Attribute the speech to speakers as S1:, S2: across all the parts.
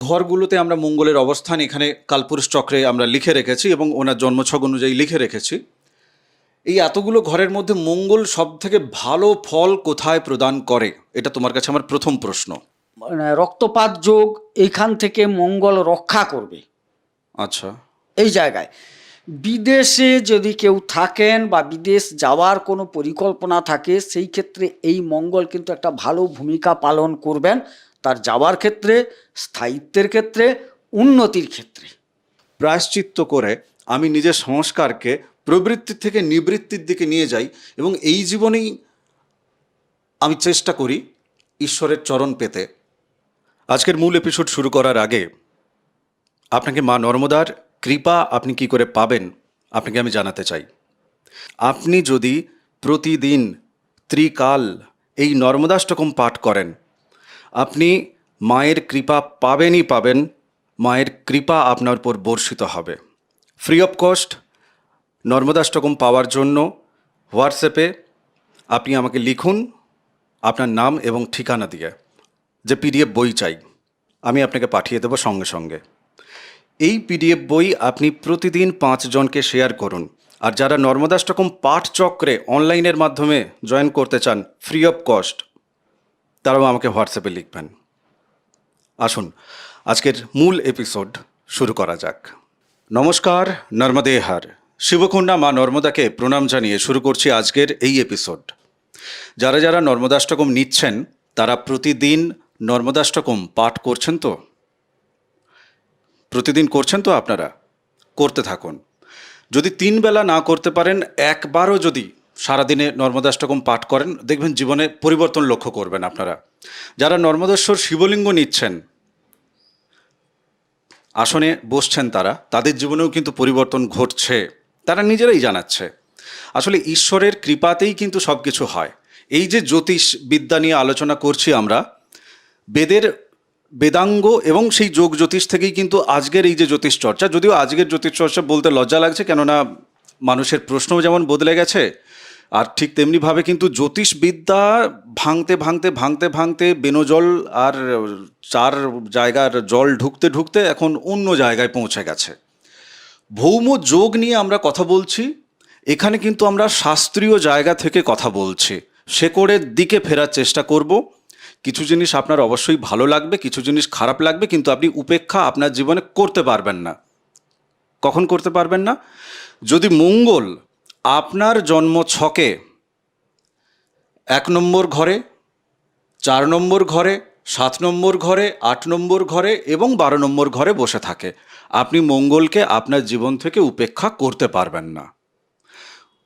S1: ঘরগুলোতে আমরা মঙ্গলের অবস্থান এখানে কালপুরুষ চক্রে আমরা লিখে রেখেছি এবং ওনার জন্মছক অনুযায়ী লিখে রেখেছি। এই এতগুলো ঘরের মধ্যে মঙ্গল সব থেকে ভালো ফল কোথায় প্রদান করে, এটা তোমার কাছে আমার প্রথম প্রশ্ন।
S2: মানে রক্তপাত যোগ এইখান থেকে মঙ্গল রক্ষা করবে
S1: আচ্ছা,
S2: এই জায়গায়। বিদেশে যদি কেউ থাকেন বা বিদেশ যাওয়ার কোনো পরিকল্পনা থাকে, সেই ক্ষেত্রে এই মঙ্গল কিন্তু একটা ভালো ভূমিকা পালন করবেন তার যাওয়ার ক্ষেত্রে, স্থায়িত্বের ক্ষেত্রে, উন্নতির ক্ষেত্রে।
S1: প্রায়শ্চিত্ত করে আমি নিজের সংস্কারকে প্রবৃত্তির থেকে নিবৃত্তির দিকে নিয়ে যাই এবং এই জীবনেই আমি চেষ্টা করি ঈশ্বরের চরণ পেতে। আজকের মূল এপিসোড শুরু করার আগে আপনাকে মা নর্মদার কৃপা আপনি কি করে পাবেন আপনাকে আমি জানাতে চাই। আপনি যদি প্রতিদিন ত্রিকাল এই নর্মদাষ্টকম পাঠ করেন, আপনি মায়ের কৃপা পাবেনই পাবেন। মায়ের কৃপা আপনার উপর বর্ষিত হবে। ফ্রি অফ কস্ট নর্মদাষ্টকম পাওয়ার জন্য হোয়াটসঅ্যাপে আপনি আমাকে লিখুন আপনার নাম এবং ঠিকানা দিয়ে, যে পিডিএফ বই চাই, আমি আপনাকে পাঠিয়ে দেবো সঙ্গে সঙ্গে। এই পিডিএফ বই আপনি প্রতিদিন 5 জনকে শেয়ার করুন। আর যারা নর্মদাষ্টকম পাঠ চক্রে অনলাইনের মাধ্যমে জয়েন করতে চান ফ্রি অফ কস্ট, তারাও আমাকে হোয়াটসঅ্যাপে লিখবেন। আসুন আজকের মূল এপিসোড শুরু করা যাক। নমস্কার, নর্মদে হার। শিবকুণ্ডা মা নর্মদাকে প্রণাম জানিয়ে শুরু করছি আজকের এই এপিসোড। যারা যারা নর্মদাষ্টকম নিচ্ছেন তারা প্রতিদিন নর্মদাষ্টকম পাঠ করছেন তো? প্রতিদিন করছেন তো? আপনারা করতে থাকুন। যদি 3 বেলা না করতে পারেন, একবারও যদি সারাদিনে নর্মদাষ্টকম পাঠ করেন, দেখবেন জীবনে পরিবর্তন লক্ষ্য করবেন আপনারা। যারা নর্মদেশ্বর শিবলিঙ্গ নিচ্ছেন, আসনে বসছেন, তাদের জীবনেও কিন্তু পরিবর্তন ঘটছে, তারা নিজেরাই জানাচ্ছে। আসলে ঈশ্বরের কৃপাতেই কিন্তু সব কিছু হয়। এই যে জ্যোতিষ বিদ্যা নিয়ে আলোচনা করছি আমরা, বেদাঙ্গ এবং সেই যোগ জ্যোতিষ থেকেই কিন্তু আজকের এই যে জ্যোতিষ চর্চা, যদিও আজকের জ্যোতিষ চর্চা বলতে লজ্জা লাগছে, কেননা মানুষের প্রশ্নও যেমন বদলে গেছে, আর ঠিক তেমনিভাবে কিন্তু জ্যোতিষবিদ্যা ভাঙতে ভাঙতে ভাঙতে ভাঙতে বেনজল আর 4 জায়গার জল ঢুকতে ঢুকতে এখন অন্য জায়গায় পৌঁছে গেছে। ভৌম যোগ নিয়ে আমরা কথা বলছি, এখানে কিন্তু আমরা শাস্ত্রীয় জায়গা থেকে কথা বলছি। শেকড়ের দিকে ফেরার চেষ্টা করব। কিছু জিনিস আপনার অবশ্যই ভালো লাগবে, কিছু জিনিস খারাপ লাগবে, কিন্তু আপনি উপেক্ষা আপনার জীবনে করতে পারবেন না। কখন করতে পারবেন না? যদি মঙ্গল আপনার জন্ম ছকে 1 নম্বর ঘরে, 4 নম্বর ঘরে, 7 নম্বর ঘরে, 8 নম্বর ঘরে এবং 12 নম্বর ঘরে বসে থাকে, আপনি মঙ্গলকে আপনার জীবন থেকে উপেক্ষা করতে পারবেন না।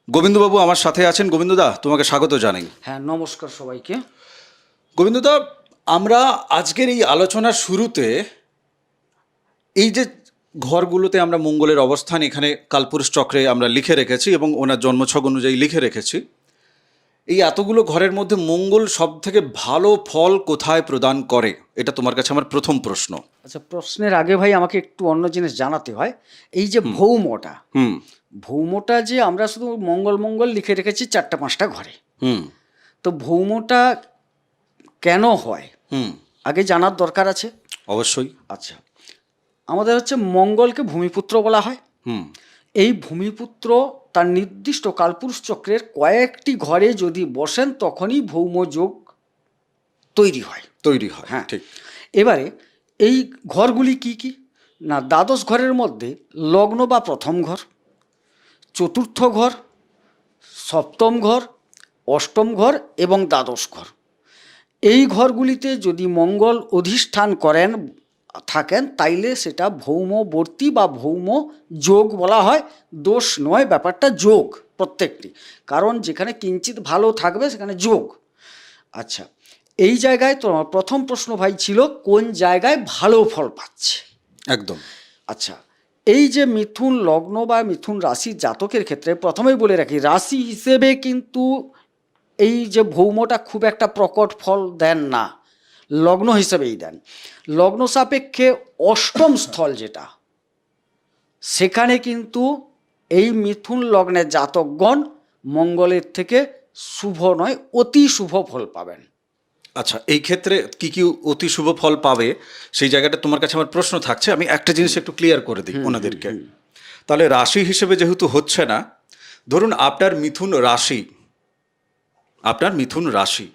S1: গোবিন্দবাবু আমার সাথে আছেন। গোবিন্দদা, তোমাকে স্বাগত জানাই।
S2: হ্যাঁ, নমস্কার সবাইকে।
S1: গোবিন্দদা, আমরা আজকের এই আলোচনার শুরুতে এই যে ঘরগুলোতে আমরা মঙ্গলের অবস্থান এখানে কালপুরুষ চক্রে আমরা লিখে রেখেছি এবং ওনার জন্মছক অনুযায়ী লিখে রেখেছি, এই এতগুলো ঘরের মধ্যে মঙ্গল সব থেকে ভালো ফল কোথায় প্রদান করে, এটা তোমার কাছে আমার প্রথম প্রশ্ন।
S2: আচ্ছা, প্রশ্নের আগে ভাই আমাকে একটু অন্য জিনিস জানাতে হয়। এই যে ভৌমটা, ভৌমটা যে আমরা শুধু মঙ্গল মঙ্গল লিখে রেখেছি 4-5টা ঘরে, তো ভৌমটা কেন হয় আগে জানার দরকার আছে।
S1: অবশ্যই।
S2: আচ্ছা, আমাদের হচ্ছে মঙ্গলকে ভূমিপুত্র বলা হয়। এই ভূমিপুত্র তার নির্দিষ্ট কালপুরুষ চক্রের কয়েকটি ঘরে যদি বসেন তখনই ভৌমযোগ তৈরি হয়। হ্যাঁ,
S1: ঠিক।
S2: এবারে এই ঘরগুলি কি কি না, দ্বাদশ ঘরের মধ্যে লগ্ন বা প্রথম ঘর, চতুর্থ ঘর, সপ্তম ঘর, অষ্টম ঘর এবং দ্বাদশ ঘর। এই ঘরগুলিতে যদি মঙ্গল অধিষ্ঠান থাকেন তাইলে সেটা ভৌমবর্তী বা ভৌম যোগ বলা হয়। দোষ নয়, ব্যাপারটা যোগ প্রত্যেকটি, কারণ যেখানে কিঞ্চিত ভালো থাকবে সেখানে যোগ। আচ্ছা, এই জায়গায় তোমার প্রথম প্রশ্ন ভাই ছিল কোন জায়গায় ভালো ফল পাচ্ছে।
S1: একদম।
S2: আচ্ছা, এই যে মিথুন লগ্ন বা মিথুন রাশি জাতকের ক্ষেত্রে প্রথমেই বলে রাখি, রাশি হিসেবে কিন্তু এই যে ভৌমটা খুব একটা প্রকট ফল দেন না, লগ্ন হিসেবেই দেন। লগ্ন সাপেক্ষে অষ্টম স্থল যেটা, সেখানে কিন্তু এই মিথুন লগ্নের জাতকগণ মঙ্গলের থেকে শুভ নয়, অতি শুভ ফল পাবেন।
S1: আচ্ছা, এই ক্ষেত্রে কি কি অতি শুভ ফল পাবে সেই জায়গাটা তোমার কাছে আমার প্রশ্ন থাকছে। আমি একটা জিনিস একটু ক্লিয়ার করে দিই ওনাদেরকে। তাহলে রাশি হিসেবে যেহেতু হচ্ছে না, ধরুন আপনার মিথুন রাশি,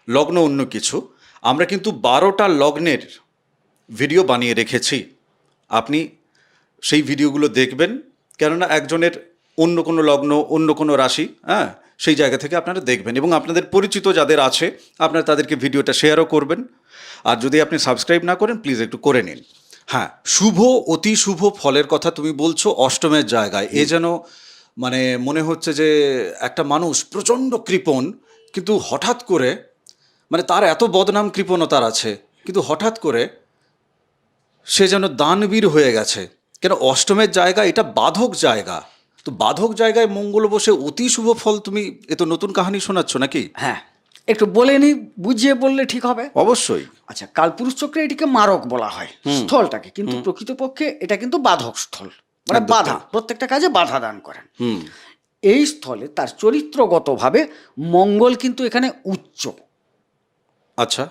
S1: লগ্ন অন্য কিছু, আমরা কিন্তু 12টা লগ্নের ভিডিও বানিয়ে রেখেছি। আপনি সেই ভিডিওগুলো দেখবেন, কেননা একজনের অন্য কোনো লগ্ন, অন্য কোনো রাশি, হ্যাঁ, সেই জায়গা থেকে আপনারা দেখবেন এবং আপনাদের পরিচিত যাদের আছে আপনারা তাদেরকে ভিডিওটা শেয়ারও করবেন। আর যদি আপনি সাবস্ক্রাইব না করেন প্লিজ একটু করে নিন। হ্যাঁ, শুভ অতি শুভ ফলের কথা তুমি বলছো অষ্টমের জায়গায়। এ যেন মানে মনে হচ্ছে যে একটা মানুষ প্রচণ্ড কৃপণ, কিন্তু হঠাৎ করে মানে তার এত বদনাম কৃপণতার আছে, কিন্তু হঠাৎ করে সে যেন দানবীর হয়ে গেছে। কেন অষ্টমের জায়গা এটা বাধক জায়গা, তো বাধক জায়গায় মঙ্গল বসে অতি শুভ ফল, তুমি এ তো নতুন কাহিনী শোনাচ্ছ নাকি?
S2: হ্যাঁ, একটু বলে নি, বুঝিয়ে বললে ঠিক হবে।
S1: অবশ্যই।
S2: আচ্ছা, কালপুরুষ চক্রে এটিকে মারক বলা হয় স্থলটাকে, কিন্তু প্রকৃতপক্ষে এটা কিন্তু বাধক স্থল, মানে
S1: একদম
S2: বাধা,
S1: তাই।
S2: প্রত্যেকটা কাজে বাধা দান করেন।
S1: হুম।
S2: এই স্থলে তার চরিত্রগতভাবে মঙ্গল কিন্তু এখানে উচ্চ,
S1: আচ্ছা,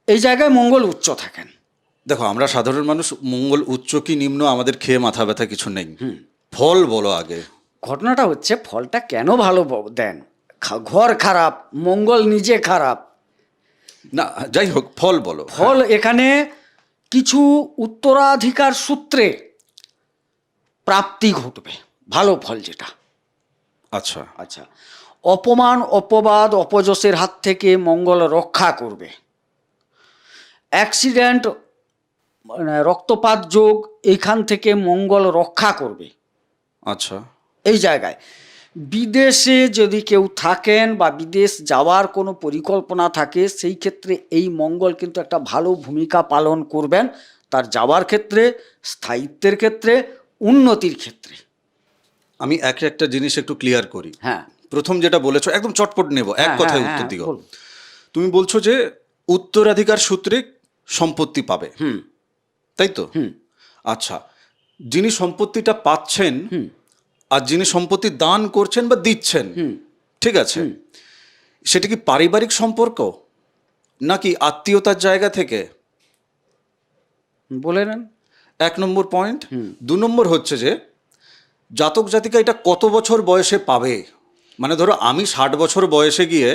S2: এই জায়গায় মঙ্গল উচ্চ থাকেন।
S1: দেখো আমরা সাধারণ মানুষ মঙ্গল উচ্চ কি নিম্ন আমাদের খেয়ে মাথা ব্যথা কিছু নেই। ফল বলো আগে।
S2: ঘটনাটা হচ্ছে ফলটা কেন ভালো দেন, ঘর খারাপ, মঙ্গল নিজে খারাপ,
S1: না যাই হোক, ফল বলো।
S2: ফল এখানে কিছু উত্তরাধিকার সূত্রে প্রাপ্তি ঘটবে, ভালো ফল যেটা।
S1: আচ্ছা।
S2: আচ্ছা, অপমান, অপবাদ, অপযশের হাত থেকে মঙ্গল রক্ষা করবে। অ্যাক্সিডেন্ট, মানে রক্তপাত যোগ, এইখান থেকে মঙ্গল রক্ষা করবে।
S1: আচ্ছা।
S2: এই জায়গায় বিদেশে যদি কেউ থাকেন বা বিদেশ যাওয়ার কোনো পরিকল্পনা থাকে, সেই ক্ষেত্রে এই মঙ্গল কিন্তু একটা ভালো ভূমিকা পালন করবেন তার যাওয়ার ক্ষেত্রে, স্থায়িত্বের ক্ষেত্রে, উন্নতির ক্ষেত্রে।
S1: আমি একটা জিনিস একটু ক্লিয়ার করি।
S2: হ্যাঁ,
S1: প্রথম যেটা বলেছো একদম চটপট নেব, এক
S2: হ্যাঁ,
S1: কথায়
S2: হ্যাঁ,
S1: উত্তর
S2: হ্যাঁ,
S1: দিও।
S2: বলুন।
S1: তুমি বলছো যে উত্তরাধিকার সূত্রে সম্পত্তি পাবে, তাই তো? আচ্ছা, যিনি সম্পত্তিটা পাচ্ছেন আর যিনি সম্পত্তি দান করছেন বা দিচ্ছেন, ঠিক আছে, সেটা কি পারিবারিক সম্পর্ক নাকি আত্মীয়তার জায়গা থেকে?
S2: বলে নেন।
S1: 1 নম্বর পয়েন্ট। 2 নম্বর হচ্ছে যে জাতক জাতিকা এটা কত বছর বয়সে পাবে। মানে ধরো আমি 60 বছর বয়সে গিয়ে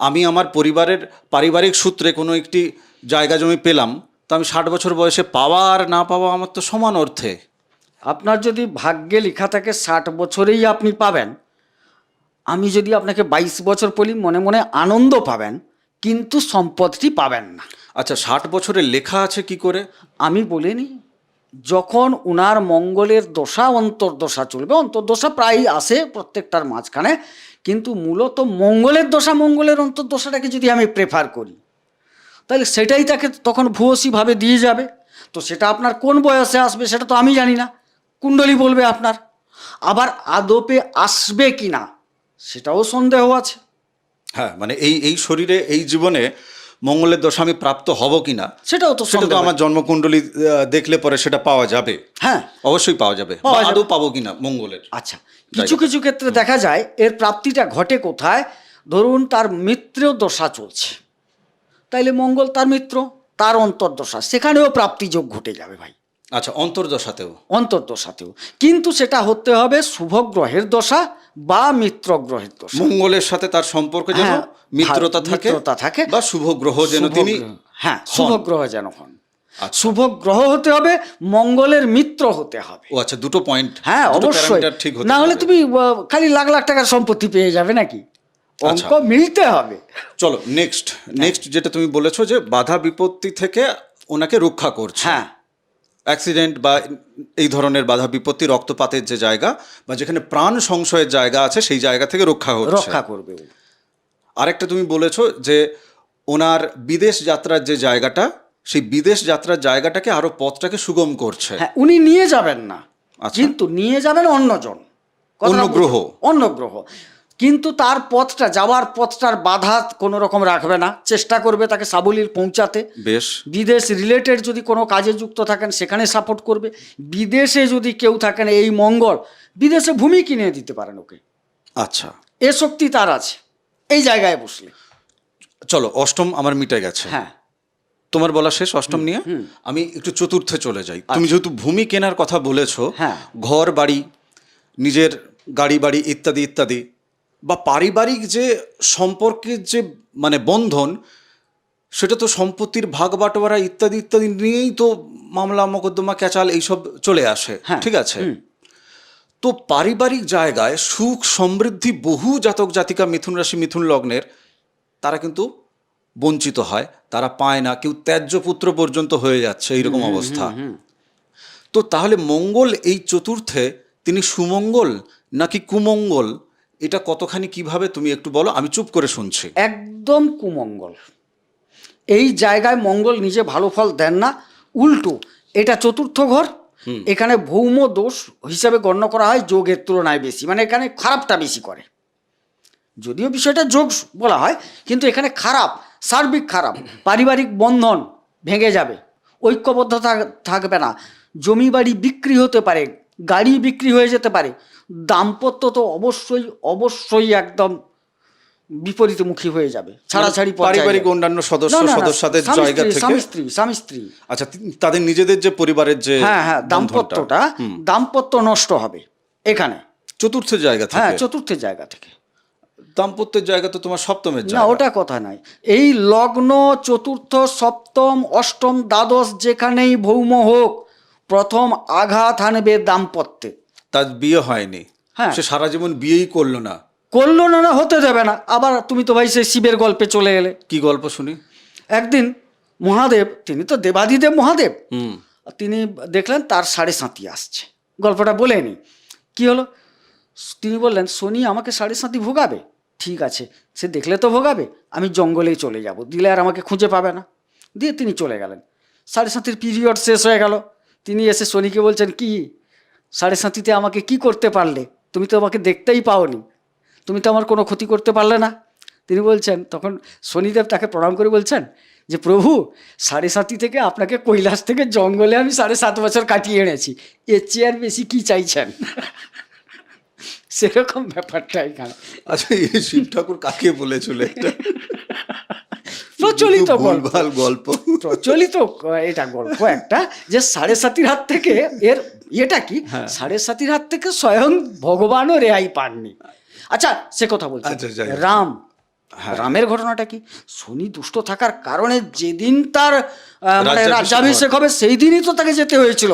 S1: আমি আমার পরিবারের পারিবারিক সূত্রে কোনো একটি জায়গা জমি পেলাম, তো আমি 60 বছর বয়সে পাওয়া আর না পাওয়া আমার তো সমান অর্থে।
S2: আপনার যদি ভাগ্যে লেখা থাকে 60 বছরেই আপনি পাবেন, আমি যদি আপনাকে 22 বছর বলি, মনে মনে আনন্দ পাবেন, কিন্তু সম্পদটি পাবেন না।
S1: আচ্ছা, 60 বছরে লেখা আছে কি করে?
S2: আমি বলিনি, যখন উনার মঙ্গলের দশা অন্তর্দশা চলবে, অন্তর্দশা প্রায়ই আসে প্রত্যেকটার মাঝখানে, কিন্তু মূলত মঙ্গলের দশা, মঙ্গলের অন্তর্দশাটাকে যদি আমি প্রেফার করি, তাহলে সেটাই তাকে তখন ভূয়সীভাবে দিয়ে যাবে। তো সেটা আপনার কোন বয়সে আসবে সেটা তো আমি জানি না, কুণ্ডলী বলবে আপনার। আবার আদপে আসবে কি না সেটাও সন্দেহ আছে।
S1: হ্যাঁ, মানে এই শরীরে এই জীবনে মঙ্গলের দশা আমি প্রাপ্ত হব কিনা
S2: সেটাও তো
S1: সেটা তো
S2: সন্দেহ
S1: আমার জন্মকুণ্ডলী দেখলে পরে সেটা পাওয়া যাবে।
S2: হ্যাঁ,
S1: অবশ্যই পাওয়া যাবে,
S2: পাওয়া যাবে।
S1: আদৌ পাবো কিনা মঙ্গলের।
S2: আচ্ছা, কিছু কিছু ক্ষেত্রে দেখা যায় এর প্রাপ্তিটা ঘটে কোথায়, ধরুন তার মিত্র দশা চলছে, তাইলে মঙ্গল তার মিত্র, তার অন্তর্দশা, সেখানেও প্রাপ্তিযোগ ঘটে যাবে ভাই,
S1: আচ্ছা, অন্তর্দশাতেও?
S2: অন্তর্দশাতেও। কিন্তু সেটা হতে হবে শুভ গ্রহের দশা বা মিত্র গ্রহের দশা।
S1: মঙ্গলের সাথে তার সম্পর্ক যেন
S2: হ্যাঁ,
S1: মিত্রতা থাকে বা শুভ গ্রহ যেন
S2: শুভ
S1: তিনি
S2: গ্রহ, হ্যাঁ,
S1: হন।
S2: শুভ গ্রহ যেন হন।
S1: আচ্ছা।
S2: শুভ গ্রহ হতে হবে, মঙ্গলের মিত্র হতে হবে।
S1: ও আচ্ছা, দুটো পয়েন্ট।
S2: হ্যাঁ, অবশ্যই,
S1: ঠিক হতে
S2: না হলে
S1: হবে।
S2: তুমি খালি লাখ লাখ টাকার সম্পত্তি পেয়ে যাবে নাকি, অঙ্ক মিলতে হবে।
S1: চলো নেক্সট যেটা তুমি বলেছো যে বাধা বিপত্তি থেকে ওনাকে রক্ষা করছে।
S2: হ্যাঁ,
S1: অ্যাক্সিডেন্ট বা এই ধরনের বাধা বিপত্তি, রক্তপাতের যে জায়গা বা যেখানে প্রাণ সংশয়ের জায়গা আছে সেই জায়গা থেকে রক্ষা হচ্ছে।
S2: রক্ষা করবে ও।
S1: আরেকটা তুমি বলেছো যে ওনার বিদেশ যাত্রার যে জায়গাটা, সেই বিদেশ যাত্রার জায়গাটাকে আরো পথটাকে সুগম করছে।
S2: হ্যাঁ, উনি নিয়ে যাবেন না,
S1: আচ্ছা।
S2: কিন্তু নিয়ে যাবেন অন্যজন,
S1: অন্য গ্রহ।
S2: অন্য গ্রহ, কিন্তু তার পথটা, যাওয়ার পথটার বাধা কোনো রকম রাখবে না, চেষ্টা করবে তাকে সাবলীল পৌঁছাতে।
S1: বেশ।
S2: বিদেশ রিলেটেড যদি কোনো কাজে যুক্ত থাকেন সেখানে সাপোর্ট করবে। বিদেশে যদি কেউ থাকেন, এই মঙ্গল বিদেশে ভূমি কিনে দিতে পারেন ওকে,
S1: আচ্ছা,
S2: এ শক্তি তার আছে এই জায়গায় বসলে।
S1: চলো অষ্টম আমার মিটে গেছে,
S2: হ্যাঁ
S1: তোমার বলা শেষ অষ্টম নিয়ে। আমি একটু চতুর্থে চলে যাই। তুমি যেহেতু ভূমি কেনার কথা বলেছো,
S2: হ্যাঁ।
S1: ঘর বাড়ি, নিজের গাড়ি বাড়ি ইত্যাদি ইত্যাদি, বা পারিবারিক যে সম্পর্কের যে মানে বন্ধন, সেটা তো সম্পত্তির ভাগ বাটোয়ারা ইত্যাদি ইত্যাদি নিয়েই তো মামলা মোকদ্দমা ক্যাচাল এইসব চলে আসে,
S2: হ্যাঁ,
S1: ঠিক আছে। তো পারিবারিক জায়গায় সুখ সমৃদ্ধি বহু জাতক জাতিকা মিথুন রাশি মিথুন লগ্নের তারা কিন্তু বঞ্চিত হয়, তারা পায় না, কেউ ত্যায্য পুত্র পর্যন্ত হয়ে যাচ্ছে এইরকম অবস্থা। তো তাহলে মঙ্গল এই চতুর্থে তিনি সুমঙ্গল নাকি কুমঙ্গল, এটা কতখানি কিভাবে তুমি একটু বলো, আমি চুপ করে শুনছি।
S2: একদম কুমঙ্গল। এই জায়গায় মঙ্গল নিজে ভালো ফল দেন না, উল্টো এটা চতুর্থ ঘর, এখানে ভৌম দোষ হিসাবে গণ্য করা হয় যোগের তুলনায় বেশি, মানে এখানে খারাপটা বেশি করে। যদিও বিষয়টা যোগ বলা হয়, কিন্তু এখানে খারাপ, সার্বিক খারাপ। পারিবারিক বন্ধন ভেঙে যাবে, ঐক্যবদ্ধতা থাকবে না, জমি বাড়ি বিক্রি হতে পারে, গাড়ি বিক্রি হয়ে যেতে পারে, দাম্পত্য তো অবশ্যই অবশ্যই একদম বিপরীতমুখী হয়ে যাবে, ছাড়াছাড়ি পর্যায়ে
S1: পারিবারিক
S2: যাবে।
S1: অন্যান্য
S2: না, না, না,
S1: সদস্যদের
S2: স্বামী
S1: জায়গা
S2: স্ত্রী,
S1: থেকে,
S2: স্বামী স্ত্রী,
S1: আচ্ছা তাদের নিজেদের যে পরিবারের যে
S2: হ্যাঁ হ্যাঁ,
S1: বন্ধনটা,
S2: দাম্পত্য নষ্ট হবে এখানে।
S1: চতুর্থের জায়গা
S2: হ্যাঁ,
S1: থেকে।
S2: চতুর্থের জায়গা থেকে।
S1: দাম্পত্যের জায়গা তো তোমার সপ্তমের
S2: না,
S1: জায়গা।
S2: ওটা কথা নাই। এই লগ্ন চতুর্থ সপ্তম অষ্টম দ্বাদশ যেখানেই ভৌম হোক, প্রথম আঘাত হানবে দাম্পত্যে।
S1: তার বিয়ে হয়নি,
S2: হ্যাঁ।
S1: সে সারা জীবন বিয়েই করলো না।
S2: করলো না, না হতে দেবে না। আবার তুমি তো ভাই সে শিবের গল্পে চলে এলে।
S1: কি গল্প শুনি?
S2: একদিন মহাদেব, তিনি তো দেবাদিদেব মহাদেব,
S1: হুম।
S2: তিনি দেখলেন তার সাড়ে সাতি আসছে। গল্পটা বলেনি, কি হলো? তিনি বললেন, শনি আমাকে সাড়ে সাতি ভোগাবে, ঠিক আছে, সে দেখলে তো ভোগাবে, আমি জঙ্গলেই চলে যাব, দিলে আর আমাকে খুঁজে পাবে না। দিয়ে তিনি চলে গেলেন। সাড়ে সাতির পিরিয়ড শেষ হয়ে গেল। তিনি এসে শনিকে বলছেন, কি সাড়ে সাতিতে আমাকে কি করতে পারলে? তুমি তো আমাকে দেখতেই পাওনি, তুমি তো আমার কোনো ক্ষতি করতে পারলে না। তিনি বলছেন, তখন শনিদেব তাকে প্রণাম করে বলছেন যে, প্রভু, সাড়ে সাতি থেকে আপনাকে কৈলাস থেকে জঙ্গলে আমি 7.5 বছর কাটিয়ে এনেছি, এর চেয়ে আর বেশি কি চাইছেন? সেরকম ব্যাপারটা এখানে।
S1: আচ্ছা, এই শিব ঠাকুর কাকে বলেছিল? এটা
S2: প্রচলিত গল্প,
S1: ভুলভাল গল্প।
S2: প্রচলিত এটা গল্প একটা, যে সাড়ে সাতির হাত থেকে এর এটা কি, সাড়ে সাতির হাত থেকে স্বয়ং ভগবানও রেহাই পাননি। আচ্ছা, সে কথা বলছি।
S1: আচ্ছা, যাই হোক।
S2: রাম, রামের ঘটনাটা কি? শনি দুষ্ট থাকার কারণে যেদিন তার মানে রাজ্যাভিষেক হবে, সেই দিনই তো তাকে যেতে হয়েছিল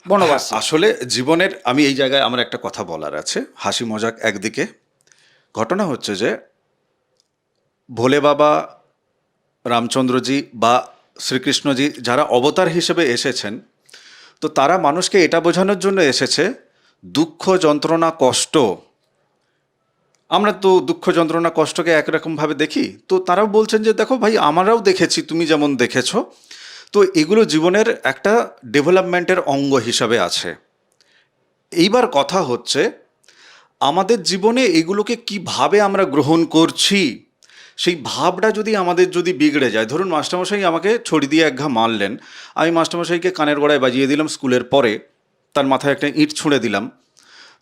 S2: বনবাস।
S1: আসলে জীবনের, আমি এই জায়গায় আমার একটা কথা বলার আছে, হাসি মজাক একদিকে। ঘটনা হচ্ছে যে ভোলে বাবা, রামচন্দ্রজি বা শ্রীকৃষ্ণজি যারা অবতার হিসেবে এসেছেন, তো তারা মানুষকে এটা বোঝানোর জন্য এসেছে, দুঃখ যন্ত্রণা কষ্ট, আমরা তো দুঃখ যন্ত্রণা কষ্টকে একরকমভাবে দেখি, তো তারাও বলছেন যে দেখো ভাই, আমরাও দেখেছি, তুমি যেমন দেখেছো, তো এগুলো জীবনের একটা ডেভেলপমেন্টের অঙ্গ হিসাবে আছে। এইবার কথা হচ্ছে, আমাদের জীবনে এগুলোকে কিভাবে আমরা গ্রহণ করছি, সেই ভাবটা যদি আমাদের যদি বিগড়ে যায়। ধরুন মাস্টারমশাই আমাকে ছড়ি দিয়ে এক ঘা মারলেন, আমি মাস্টারমশাইকে কানের গোড়ায় বাজিয়ে দিলাম স্কুলের পরে, তার মাথায় একটা ইঁট ছুঁড়ে দিলাম,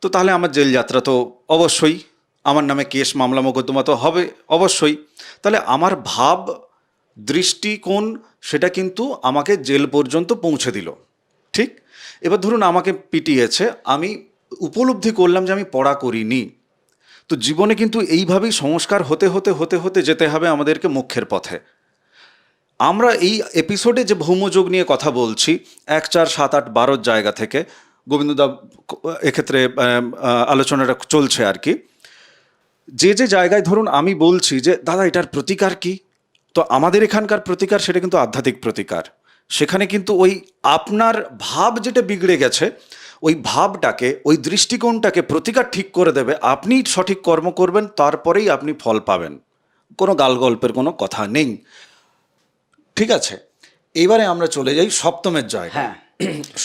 S1: তো তাহলে আমার জেল যাত্রা তো অবশ্যই, আমার নামে কেস মামলা মোকদ্দমা তো হবে অবশ্যই। তাহলে আমার ভাব দৃষ্টিকোণ সেটা কিন্তু আমাকে জেল পর্যন্ত পৌঁছে দিল, ঠিক? এবার ধরুন আমাকে পিটিয়েছে, আমি উপলব্ধি করলাম যে আমি পড়া করিনি, তো জীবনে কিন্তু এইভাবেই সংস্কার হতে হতে হতে হতে যেতে হবে আমাদেরকে মোক্ষের পথে। আমরা এই এপিসোডে যে ভৌমযোগ নিয়ে কথা বলছি, 1, 4, 7, 8, 12 জায়গা থেকে, গোবিন্দদা এক্ষেত্রে আলোচনাটা চলছে আর কি। যে যে জায়গায় ধরুন আমি বলছি যে দাদা এটার প্রতিকার কি, তো আমাদের এখানকার প্রতিকার সেটা কিন্তু আধ্যাত্মিক প্রতিকার। সেখানে কিন্তু ওই আপনার ভাব যেটা বিগড়ে গেছে, ওই ভাবটাকে, ওই দৃষ্টিকোণটাকে প্রতিকার ঠিক করে দেবে। আপনি সঠিক কর্ম করবেন, তারপরেই আপনি ফল পাবেন, কোনো গালগল্পের কোনো কথা নেই, ঠিক আছে? এবারে আমরা চলে যাই সপ্তমের জায়গা।
S2: হ্যাঁ।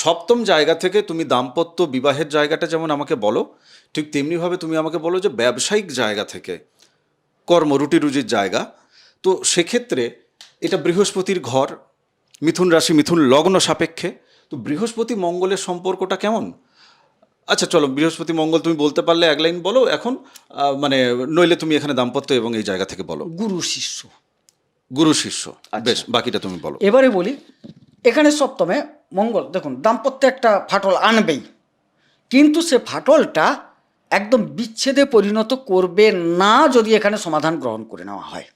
S1: সপ্তম জায়গা থেকে তুমি দাম্পত্য বিবাহের জায়গাটা যেমন আমাকে বলো, ঠিক তেমনিভাবে তুমি আমাকে বলো যে ব্যবসায়িক জায়গা থেকে, কর্ম রুটি রুজির জায়গা। তো সেক্ষেত্রে এটা বৃহস্পতির ঘর, মিথুন রাশি মিথুন লগ্ন সাপেক্ষে, তো বৃহস্পতি মঙ্গলের সম্পর্কটা কেমন? আচ্ছা চলো, বৃহস্পতি মঙ্গল তুমি বলতে পারলে এক লাইন বলো এখন, মানে নইলে তুমি এখানে দাম্পত্য এবং এই জায়গা থেকে বলো।
S2: গুরু শিষ্য,
S1: গুরু শিষ্য। বেশ, বাকিটা তুমি বলো।
S2: এবারে বলি, এখানে সপ্তমে মঙ্গল দেখুন দাম্পত্যে একটা ফাটল আনবেই, কিন্তু সে ফাটলটা একদম বিচ্ছেদে পরিণত করবে না যদি এখানে সমাধান গ্রহণ করে নেওয়া হয়।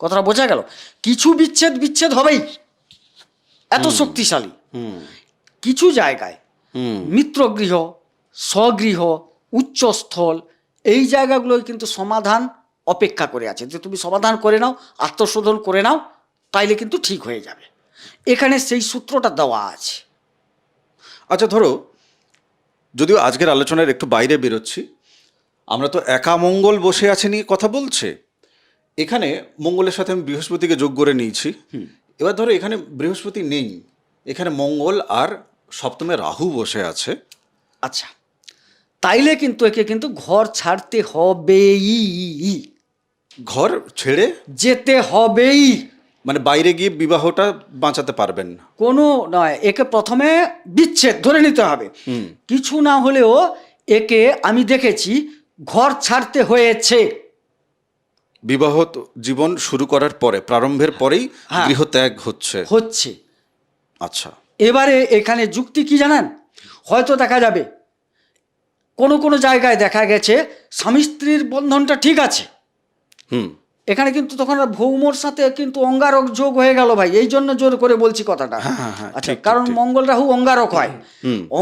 S2: কথাটা বোঝা গেল? কিছু বিচ্ছেদ হবেই, এত শক্তিশালী। কিছু জায়গায় মিত্রগৃহ, স্বগৃহ, উচ্চস্থল, এই জায়গাগুলোই কিন্তু সমাধান অপেক্ষা করে আছে, যে তুমি সমাধান করে নাও, আত্মশোধন করে নাও, তাইলে কিন্তু ঠিক হয়ে যাবে। এখানে সেই সূত্রটা দেওয়া আছে।
S1: আচ্ছা, ধরো যদিও আজকের আলোচনার একটু বাইরে বেরোচ্ছি, আমরা তো একা মঙ্গল বসে আছে নিয়ে কথা বলছে। এখানে মঙ্গলের সাথে আমি বৃহস্পতিকে যোগ করে নিয়েছি। এবার ধরো এখানে বৃহস্পতি নেই, এখানে মঙ্গল আর সপ্তমে রাহু বসে আছে।
S2: আচ্ছা, তাইলে কিন্তু একে কিন্তু ঘর ছাড়তে হবেই,
S1: ঘর ছেড়ে
S2: যেতে হবেই,
S1: মানে বাইরে গিয়ে বিবাহটা বাঁচাতে পারবেন না।
S2: কোনো নয়, একে প্রথমে বিচ্ছেদ ধরে নিতে হবে। কিছু না হলেও একে আমি দেখেছি ঘর ছাড়তে হয়েছে।
S1: বিবাহ জীবন শুরু করার পরে, প্রারম্ভের পরেই
S2: হ্যাঁ।
S1: গৃহত্যাগ হচ্ছে। আচ্ছা,
S2: এবারে এখানে যুক্তি কি জানেন? হয়তো দেখা যাবে কোনো কোনো জায়গায় দেখা গেছে স্বামী স্ত্রীর বন্ধনটা ঠিক আছে, এখানে কিন্তু তখন আর ভৌমর সাথে কিন্তু অঙ্গারক যোগ হয়ে গেল ভাই, এই জন্য জোর করে বলছি কথাটা। আচ্ছা, কারণ মঙ্গল রাহু অঙ্গারক হয়,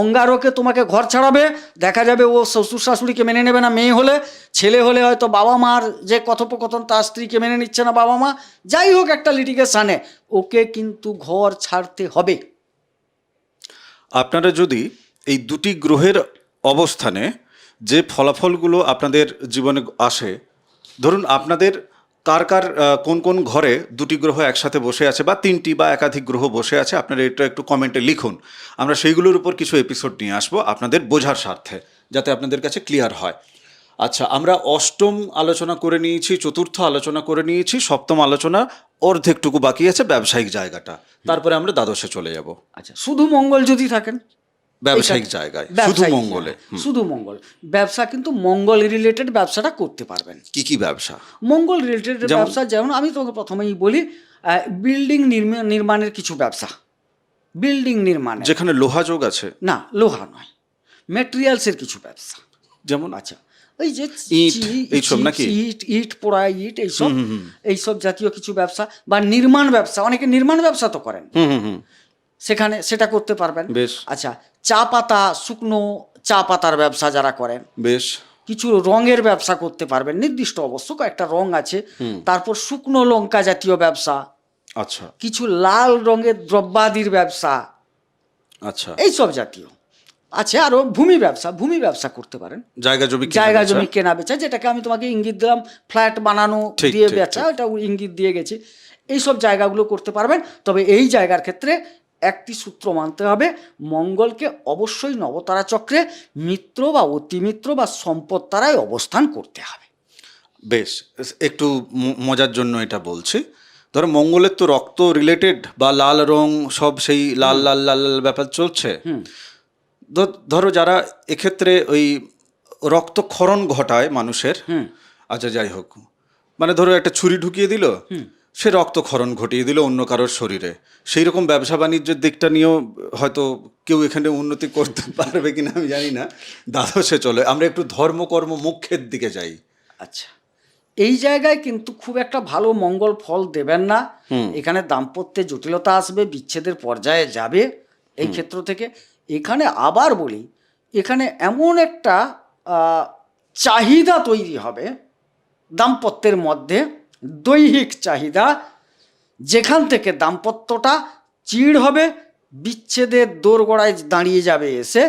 S2: অঙ্গারকে তোমাকে ঘর ছাড়াবে, দেখা যাবে ও শ্বশুর শাশুড়িকে মেনে নেবে না, মেয়ে হলে, ছেলে হলে হয়তো বাবা মার যে কথোপকথন তার স্ত্রীকে মেনে নিচ্ছে না বাবা মা, যাই হোক একটা লিটিগেশনে ওকে কিন্তু ঘর ছাড়তে হবে।
S1: আপনারা যদি এই দুটি গ্রহের অবস্থানে যে ফলাফলগুলো আপনাদের জীবনে আসে, ধরুন আপনাদের কার কার কোন কোন ঘরে দুটি গ্রহ একসাথে বসে আছে বা তিনটি বা একাধিক গ্রহ বসে আছে, আপনারা এটা একটু কমেন্টে লিখুন। আমরা সেইগুলোর উপর কিছু এপিসোড নিয়ে আসবো আপনাদের বোঝার স্বার্থে, যাতে আপনাদের কাছে ক্লিয়ার হয়। আচ্ছা, আমরা অষ্টম আলোচনা করে নিয়েছি, চতুর্থ আলোচনা করে নিয়েছি, সপ্তম আলোচনা অর্ধেকটুকু বাকি আছে, ব্যবসায়িক জায়গাটা। তারপরে আমরা দ্বাদশে চলে যাব।
S2: আচ্ছা, শুধু মঙ্গল যদি থাকেন
S1: ব্যবসায়িক জায়গায় শুধু মঙ্গলে,
S2: শুধু মঙ্গল ব্যবসা, কিন্তু মঙ্গল রিলেটেড ব্যবসাটা করতে পারবেন।
S1: কি কি ব্যবসা?
S2: মঙ্গল রিলেটেড ব্যবসা যেমন আমি তোমাকে প্রথমেই বলি, বিল্ডিং নির্মাণের কিছু ব্যবসা, বিল্ডিং নির্মাণ,
S1: যেখানে লোহা যোগ আছে।
S2: না, লোহা নয়, ম্যাটেরিয়ালসের কিছু ব্যবসা,
S1: যেমন
S2: আচ্ছা ওই যে
S1: ইট, এইসব নাকি?
S2: ইট পোড়া ইট, এইসব জাতীয় কিছু ব্যবসা, বা নির্মাণ ব্যবসা, অনেকে নির্মাণ ব্যবসা তো করেন, সেখানে সেটা করতে পারবেন।
S1: বেশ।
S2: আচ্ছা, চা পাতা, শুকনো চা পাতার ব্যবসা যারা করেন,
S1: বেশ।
S2: কিছু রঙের ব্যবসা করতে পারবেন, নির্দিষ্ট অবশ্য কয়েকটা রং আছে। তারপর শুকনো লঙ্কা জাতীয় ব্যবসা,
S1: আচ্ছা,
S2: কিছু লাল রঙের দ্রব্যাদির ব্যবসা,
S1: আচ্ছা,
S2: এইসব জাতীয় আছে। আরো ভূমি ব্যবসা করতে পারেন, জায়গা জমি কেনা বেচা, যেটাকে আমি তোমাকে ইঙ্গিত দিলাম, ফ্ল্যাট বানানো দিয়ে বেচা, এটা ইঙ্গিত দিয়ে গেছি। এইসব জায়গাগুলো করতে পারবেন। তবে এই জায়গার ক্ষেত্রে একটি সূত্র মানতে হবে, মঙ্গলকে অবশ্যই নবতারা চক্রে মিত্র বা অতিমিত্র বা সম্পদ তারায় অবস্থান করতে হবে।
S1: বেশ, একটু মজার জন্য এটা বলছি। ধরো মঙ্গলের তো রক্ত রিলেটেড বা লাল রং, সব সেই লাল লাল লাল লাল ব্যাপার চলছে। ধরো যারা এক্ষেত্রে ওই রক্তক্ষরণ ঘটায় মানুষের, আচ্ছা যাই হোক, মানে ধরো একটা ছুরি ঢুকিয়ে দিল, সে রক্তক্ষরণ ঘটিয়ে দিল অন্য কারোর শরীরে, সেই রকম ব্যবসা বাণিজ্যের দিকটা নিয়েও হয়তো কেউ এখানে উন্নতি করতে পারবে কিনা আমি জানি না। দ্বাদশে চলে আমরা একটু ধর্মকর্ম মুখ্যের দিকে যাই।
S2: আচ্ছা, এই জায়গায় কিন্তু খুব একটা ভালো মঙ্গল ফল দেবেন না। এখানে দাম্পত্যে জটিলতা আসবে, বিচ্ছেদের পর্যায়ে যাবে এই ক্ষেত্র থেকে। এখানে আবার বলি, এখানে এমন একটা চাহিদা তৈরি হবে দাম্পত্যের মধ্যে, দৈহিক চাহিদা, যেখান থেকে দাম্পত্যটা চিড় হবে, বিচ্ছেদের দোরগোড়ায় দাঁড়িয়ে যাবে এসে,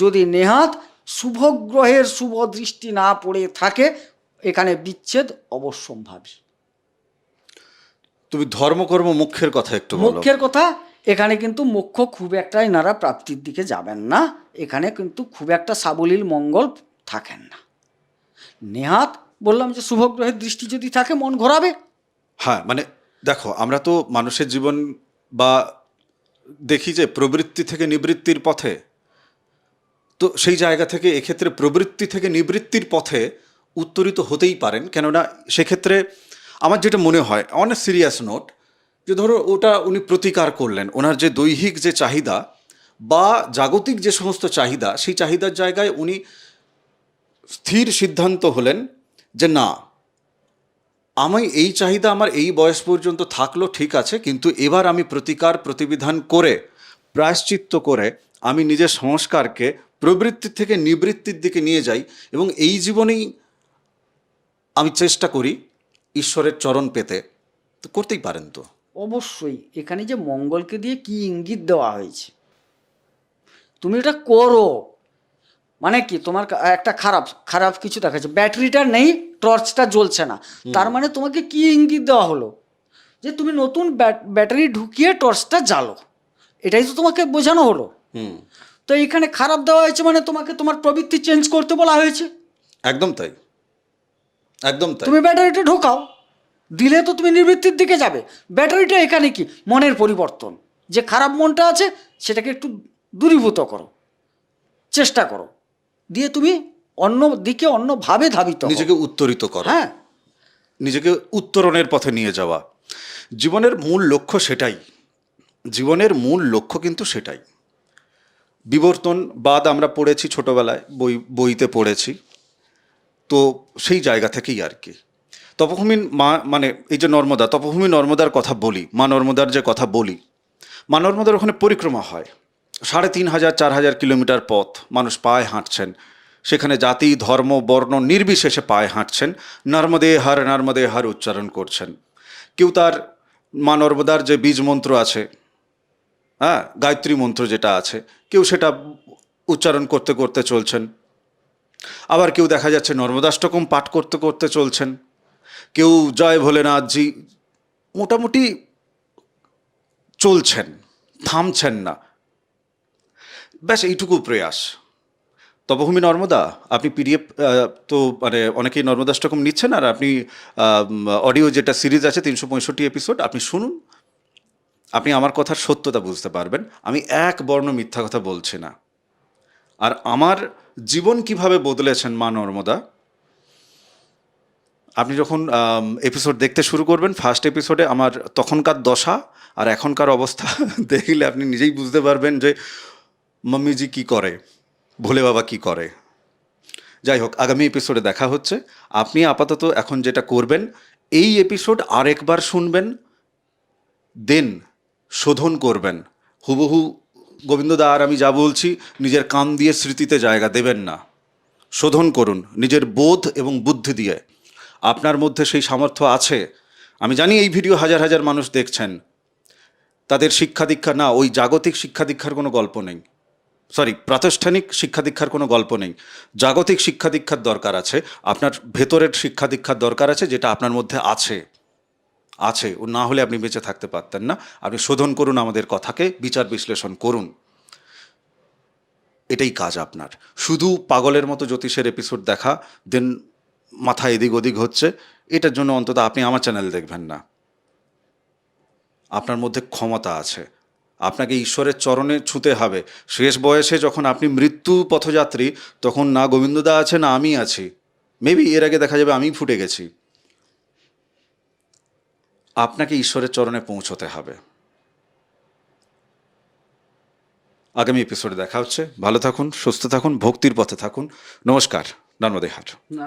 S2: যদি নেহাত শুভগ্রহের শুভ দৃষ্টি না পড়ে থাকে, এখানে বিচ্ছেদ অবশ্যম্ভাবী।
S1: তুমি ধর্মকর্ম মুখ্যের কথা একটু বলো।
S2: মুখ্যের কথা, এখানে কিন্তু মুখ্য খুব একটা এনারা প্রাপ্তির দিকে যাবেন না, এখানে কিন্তু খুব একটা সাবলীল মঙ্গল থাকেন না। নেহাত বললাম যে শুভগ্রহের দৃষ্টি যদি থাকে মন ঘোরাবে।
S1: হ্যাঁ, মানে দেখো, আমরা তো মানুষের জীবন বা দেখি যে প্রবৃত্তি থেকে নিবৃত্তির পথে, তো সেই জায়গা থেকে এক্ষেত্রে প্রবৃত্তি থেকে নিবৃত্তির পথে উত্তরিত হতেই পারেন। কেননা সেক্ষেত্রে আমার যেটা মনে হয় অন এ সিরিয়াস নোট, যে ধরো ওটা উনি প্রতিকার করলেন, ওনার যে দৈহিক যে চাহিদা বা জাগতিক যে সমস্ত চাহিদা, সেই চাহিদার জায়গায় উনি স্থির সিদ্ধান্ত হলেন যে না, আমি এই চাহিদা আমার এই বয়স পর্যন্ত থাকলো ঠিক আছে, কিন্তু এবার আমি প্রতিকার প্রতিবিধান করে প্রায়শ্চিত্ত করে আমি নিজের সংস্কারকে প্রবৃত্তি থেকে নিবৃত্তির দিকে নিয়ে যাই এবং এই জীবনেই আমি চেষ্টা করি ঈশ্বরের চরণ পেতে। তো করতেই পারেন তো।
S2: অবশ্যই এখানে যে মঙ্গলকে দিয়ে কি ইঙ্গিত দেওয়া হয়েছে, তুমি এটা করো, মানে কি তোমার একটা খারাপ খারাপ কিছু দেখাচ্ছে, ব্যাটারিটা নেই, টর্চটা জ্বলছে না, তার মানে তোমাকে কি ইঙ্গিত দেওয়া হলো যে তুমি নতুন ব্যাটারি ঢুকিয়ে টর্চটা জ্বালো, এটাই তো তোমাকে বোঝানো হলো।
S1: হুম,
S2: তো এখানে খারাপ দেওয়া হয়েছে মানে তোমাকে তোমার প্রবৃত্তি চেঞ্জ করতে বলা হয়েছে।
S1: একদম তাই, একদম তাই।
S2: তুমি ব্যাটারিটা ঢোকাও, দিলে তো তুমি নিবৃত্তির দিকে যাবে। ব্যাটারিটা এখানে কি মনের পরিবর্তন, যে খারাপ মনটা আছে সেটাকে একটু দূরীভূত করো, চেষ্টা করো, দিয়ে তুমি অন্য দিকে অন্যভাবে ধাবিত হও।
S1: নিজেকে উত্তরিত করো,
S2: হ্যাঁ,
S1: নিজেকে উত্তরণের পথে নিয়ে যাওয়া। জীবনের মূল লক্ষ্য সেটাই, জীবনের মূল লক্ষ্য কিন্তু সেটাই। বিবর্তনবাদ আমরা পড়েছি ছোটবেলায়, বইতে পড়েছি, তো সেই জায়গা থেকেই আর কি। তপভূমি মা মানে এই যে নর্মদা, তপভূমি নর্মদার কথা বলি, মা নর্মদার যে কথা বলি, মা নর্মদার ওখানে পরিক্রমা হয় ৩,৫০০ ৪,০০০ কিলোমিটার পথ, মানুষ পায়ে হাঁটছেন, সেখানে জাতি ধর্ম বর্ণ নির্বিশেষে পায়ে হাঁটছেন, নর্মদে হর উচ্চারণ করছেন। কেউ তার মা নর্মদার যে বীজ মন্ত্র আছে, হ্যাঁ, গায়ত্রী মন্ত্র যেটা আছে, কেউ সেটা উচ্চারণ করতে করতে চলছেন। আবার কেউ দেখা যাচ্ছে নর্মদাষ্টকম পাঠ করতে করতে চলছেন, কেউ জয় ভোলেনাথজি, মোটামুটি চলছেন, থামছেন না। ব্যাস এইটুকু প্রয়াস। তপভূমি নর্মদা, আপনি পিডিএফ তো মানে অনেকেই নর্মদাষ্টকম নিচ্ছেন, আর আপনি অডিও যেটা সিরিজ আছে ৩৬৫ এপিসোড, আপনি শুনুন, আপনি আমার কথার সত্যতা বুঝতে পারবেন। আমি এক বর্ণ মিথ্যা কথা বলছি না। আর আমার জীবন কিভাবে বদলেছেন মা নর্মদা, আপনি যখন এপিসোড দেখতে শুরু করবেন, ফার্স্ট এপিসোডে আমার তখনকার দশা আর এখনকার অবস্থা দেখলে আপনি নিজেই বুঝতে পারবেন যে মাম্মিজি কী করে, ভোলে বাবা কী করে। যাই হোক, আগামী এপিসোডে দেখা হচ্ছে। আপনি আপাতত এখন যেটা করবেন, এই এপিসোড আরেকবার শুনবেন, দেন শোধন করবেন। হুবহু গোবিন্দদা আর আমি যা বলছি নিজের কান দিয়ে স্মৃতিতে জায়গা দেবেন না, শোধন করুন নিজের বোধ এবং বুদ্ধি দিয়ে। আপনার মধ্যে সেই সামর্থ্য আছে। আমি জানি এই ভিডিও হাজার হাজার মানুষ দেখছেন, তাদের শিক্ষা দীক্ষা না, ওই জাগতিক শিক্ষা দীক্ষার কোনো গল্প নেই, প্রাতিষ্ঠানিক শিক্ষা দীক্ষার কোনো গল্প নেই। জাগতিক শিক্ষা দীক্ষার দরকার আছে, আপনার ভেতরের শিক্ষা দীক্ষার দরকার আছে, যেটা আপনার মধ্যে আছে। ও না হলে আপনি বেঁচে থাকতে পারতেন না। আপনি শোধন করুন আমাদের কথাকে, বিচার বিশ্লেষণ করুন, এটাই কাজ আপনার। শুধু পাগলের মতো জ্যোতিষের এপিসোড দেখা, দেন মাথা এদিক ওদিক হচ্ছে, এটার জন্য অন্তত আপনি আমার চ্যানেল দেখবেন না। আপনার মধ্যে ক্ষমতা আছে, আপনাকে ঈশ্বরের চরণে ছুঁতে হবে। শেষ বয়সে যখন আপনি মৃত্যু পথযাত্রী, তখন না গোবিন্দদা আছে না আমি আছি, মেবি এর আগে দেখা যাবে আমিই ফুটে গেছি। আপনাকে ঈশ্বরের চরণে পৌঁছতে হবে। আগামী এপিসোডে দেখা হচ্ছে। ভালো থাকুন, সুস্থ থাকুন, ভক্তির পথে থাকুন। নমস্কার। নর্মদে হাট।
S2: না